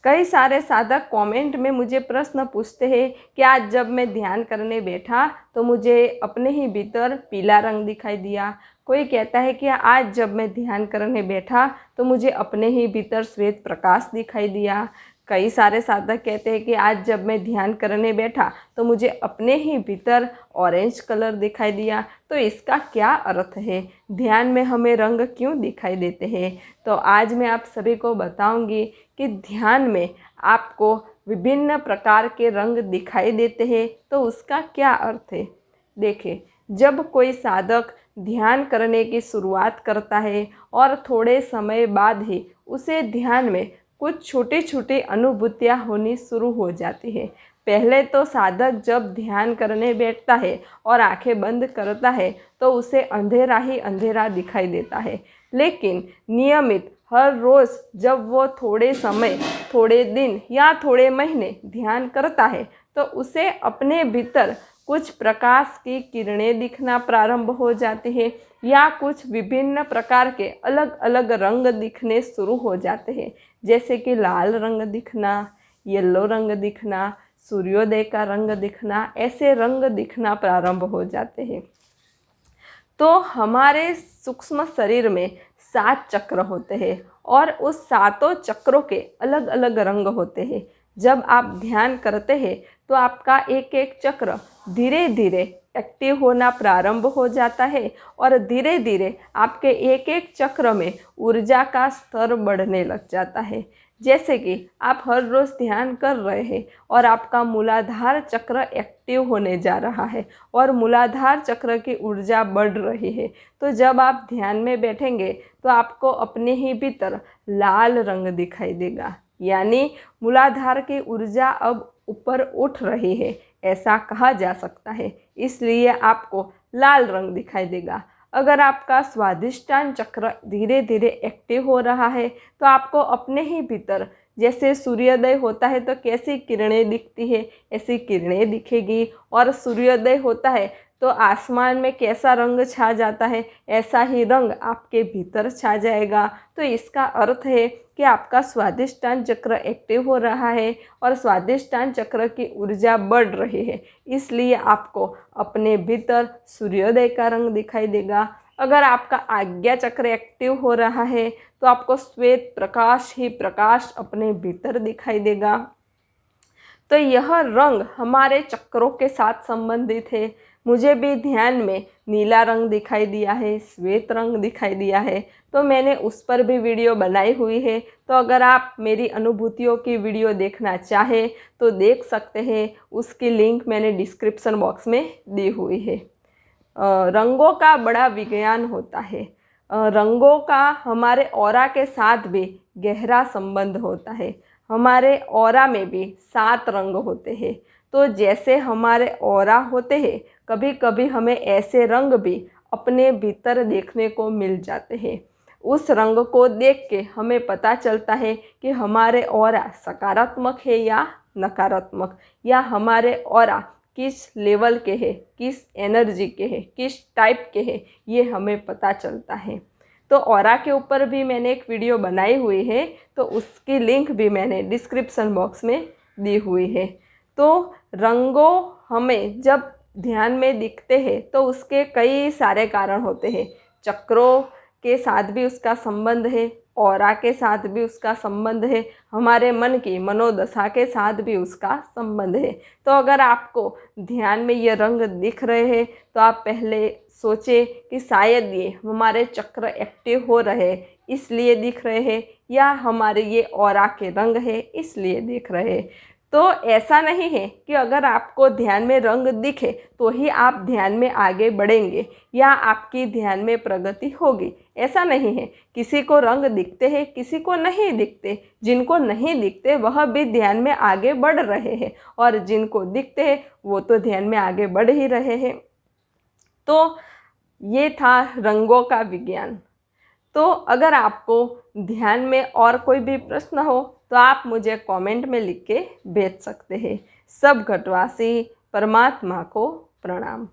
कई सारे साधक कमेंट में मुझे प्रश्न पूछते हैं कि आज जब मैं ध्यान करने बैठा तो मुझे अपने ही भीतर पीला रंग दिखाई दिया। कोई कहता है कि आज जब मैं ध्यान करने बैठा तो मुझे अपने ही भीतर श्वेत प्रकाश दिखाई दिया। कई सारे साधक कहते हैं कि आज जब मैं ध्यान करने बैठा तो मुझे अपने ही भीतर ऑरेंज कलर दिखाई दिया। तो इसका क्या अर्थ है? ध्यान में हमें रंग क्यों दिखाई देते हैं? तो आज मैं आप सभी को बताऊंगी कि ध्यान में आपको विभिन्न प्रकार के रंग दिखाई देते हैं तो उसका क्या अर्थ है। देखिए, जब कोई साधक ध्यान करने की शुरुआत करता है और थोड़े समय बाद ही उसे ध्यान में कुछ छोटी छोटी अनुभूतियाँ होनी शुरू हो जाती है। पहले तो साधक जब ध्यान करने बैठता है और आंखें बंद करता है तो उसे अंधेरा ही अंधेरा दिखाई देता है, लेकिन नियमित हर रोज़ जब वो थोड़े समय, थोड़े दिन या थोड़े महीने ध्यान करता है तो उसे अपने भीतर कुछ प्रकाश की किरणें दिखना प्रारंभ हो जाती है या कुछ विभिन्न प्रकार के अलग अलग रंग दिखने शुरू हो जाते हैं, जैसे कि लाल रंग दिखना, येलो रंग दिखना, सूर्योदय का रंग दिखना, ऐसे रंग दिखना प्रारंभ हो जाते हैं। तो हमारे सूक्ष्म शरीर में 7 चक्र होते हैं और उस सातों चक्रों के अलग अलग रंग होते हैं। जब आप ध्यान करते हैं तो आपका एक एक चक्र धीरे धीरे एक्टिव होना प्रारंभ हो जाता है और धीरे धीरे आपके एक एक चक्र में ऊर्जा का स्तर बढ़ने लग जाता है। जैसे कि आप हर रोज़ ध्यान कर रहे हैं और आपका मूलाधार चक्र एक्टिव होने जा रहा है और मूलाधार चक्र की ऊर्जा बढ़ रही है। तो जब आप ध्यान में बैठेंगे तो आपको अपने ही भीतर लाल रंग दिखाई देगा, यानी मूलाधार की ऊर्जा अब ऊपर उठ रही है, ऐसा कहा जा सकता है। इसलिए आपको लाल रंग दिखाई देगा। अगर आपका स्वाधिष्ठान चक्र धीरे धीरे एक्टिव हो रहा है तो आपको अपने ही भीतर, जैसे सूर्योदय होता है तो कैसी किरणें दिखती है, ऐसी किरणें दिखेगी, और सूर्योदय होता है तो आसमान में कैसा रंग छा जाता है, ऐसा ही रंग आपके भीतर छा जाएगा। तो इसका अर्थ है कि आपका स्वाधिष्ठान चक्र एक्टिव हो रहा है और स्वाधिष्ठान चक्र की ऊर्जा बढ़ रही है, इसलिए आपको अपने भीतर सूर्योदय का रंग दिखाई देगा। अगर आपका आज्ञा चक्र एक्टिव हो रहा है तो आपको श्वेत प्रकाश ही प्रकाश अपने भीतर दिखाई देगा। तो यह रंग हमारे चक्रों के साथ संबंधित है। मुझे भी ध्यान में नीला रंग दिखाई दिया है, श्वेत रंग दिखाई दिया है, तो मैंने उस पर भी वीडियो बनाई हुई है। तो अगर आप मेरी अनुभूतियों की वीडियो देखना चाहें तो देख सकते हैं, उसकी लिंक मैंने डिस्क्रिप्शन बॉक्स में दी हुई है। रंगों का बड़ा विज्ञान होता है। रंगों का हमारे ऑरा के साथ भी गहरा संबंध होता है। हमारे ऑरा में भी 7 रंग होते हैं। तो जैसे हमारे ऑरा होते हैं, कभी कभी हमें ऐसे रंग भी अपने भीतर देखने को मिल जाते हैं। उस रंग को देख के हमें पता चलता है कि हमारे ऑरा सकारात्मक है या नकारात्मक, या हमारे ऑरा किस लेवल के हैं, किस एनर्जी के हैं, किस टाइप के हैं, ये हमें पता चलता है। तो ऑरा के ऊपर भी मैंने एक वीडियो बनाई हुई है, तो उसकी लिंक भी मैंने डिस्क्रिप्शन बॉक्स में दी हुई है। तो रंगों हमें जब ध्यान में दिखते हैं तो उसके कई सारे कारण होते हैं। चक्रों के साथ भी उसका संबंध है, ऑरा के साथ भी उसका संबंध है, हमारे मन की मनोदशा के साथ भी उसका संबंध है। तो अगर आपको ध्यान में ये रंग दिख रहे हैं तो आप पहले सोचें कि शायद ये हमारे चक्र एक्टिव हो रहे हैं इसलिए दिख रहे हैं, या हमारे ये ऑरा के रंग है इसलिए दिख रहे हैं। तो ऐसा नहीं है कि अगर आपको ध्यान में रंग दिखे तो ही आप ध्यान में आगे बढ़ेंगे या आपकी ध्यान में प्रगति होगी, ऐसा नहीं है। किसी को रंग दिखते हैं, किसी को नहीं दिखते। जिनको नहीं दिखते वह भी ध्यान में आगे बढ़ रहे हैं, और जिनको दिखते हैं वो तो ध्यान में आगे बढ़ ही रहे हैं। तो ये था रंगों का विज्ञान। तो अगर आपको ध्यान में और कोई भी प्रश्न हो तो आप मुझे कमेंट में लिख के भेज सकते हैं। सब घटवासी परमात्मा को प्रणाम।